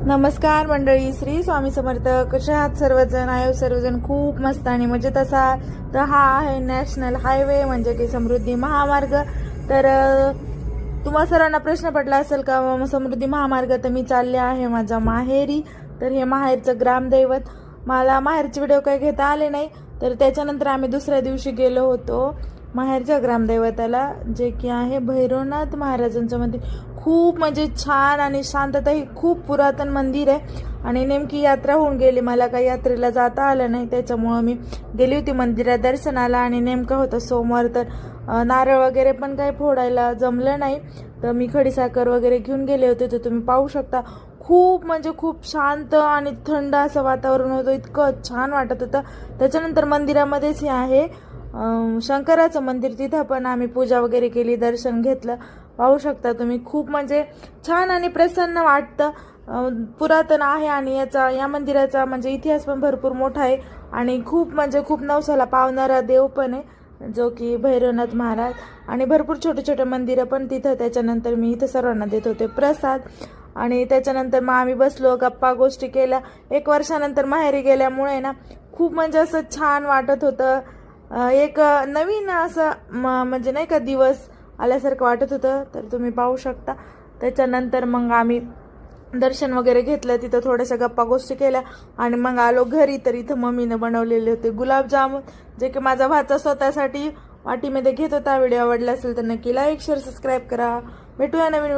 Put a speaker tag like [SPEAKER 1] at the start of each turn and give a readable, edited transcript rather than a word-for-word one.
[SPEAKER 1] नमस्कार मंडळी, श्री स्वामी समर्थ. कशा आहात सर्वजण? आयो सर्वजण खूप मस्त आणि मजेत असाल तर हा आहे नॅशनल हायवे म्हणजे की समृद्धी महामार्ग. तर तुम्हा सर्वांना प्रश्न पडला असेल का समृद्धी महामार्ग, तर मी चालले आहे माझ्या माहेरी. तर हे माहेरचं ग्रामदैवत. मला माहेरचे व्हिडिओ काही घेता आले नाही, तर त्याच्यानंतर आम्ही दुसऱ्या दिवशी गेलो होतो माहेरच्या ग्रामदैवताला, जे की आहे भैरवनाथ महाराजांचं मंदिर. खूप म्हणजे छान आणि शांतता. ही खूप पुरातन मंदिर आहे आणि नेमकी यात्रा होऊन गेली, मला काही यात्रेला जाता आलं नाही, त्याच्यामुळं मी गेली होती मंदिरात दर्शनाला. आणि नेमका होता सोमवार, तर नारळ वगैरे पण काही फोडायला जमलं नाही, तर मी खडीसाखर वगैरे घेऊन गेले होते. तर तुम्ही पाहू शकता खूप म्हणजे खूप शांत आणि थंड असं वातावरण होतं, इतकं छान वाटत होतं. त्याच्यानंतर मंदिरामध्येच हे आहे शंकराचं मंदिर, तिथं पण आम्ही पूजा वगैरे केली, दर्शन घेतलं. पाहू शकता तुम्ही, खूप म्हणजे छान आणि प्रसन्न वाटतं. पुरातन आहे आणि या मंदिराचा म्हणजे इतिहास पण भरपूर मोठा आहे आणि खूप म्हणजे खूप नवसाला पावणारा देव पण आहे, जो की भैरवनाथ महाराज. आणि भरपूर छोटे छोटे मंदिरं पण तिथं. त्याच्यानंतर मी इथं सर्वांना देत होते प्रसाद. आणि त्याच्यानंतर मग आम्ही बसलो, गप्पा गोष्टी केल्या. 1 वर्षानंतर माहेरी गेल्यामुळे ना खूप म्हणजे असं छान वाटत होतं. एक नवीन असं म्हणजे नाही का दिवस आल्यासारखं वाटत होतं. तर तुम्ही पाहू शकता. त्याच्यानंतर मग आम्ही दर्शन वगैरे घेतलं, तिथं थोड्याशा गप्पा गोष्टी केल्या आणि मग आलो घरी. तर इथं मम्मीनं बनवलेले होते गुलाबजामुन, जे की माझा भाचा स्वतःसाठी वाटीमध्ये घेत होता. व्हिडिओ आवडला असेल तर नक्की लाईक शेअर सबस्क्राईब करा. भेटूया नवीन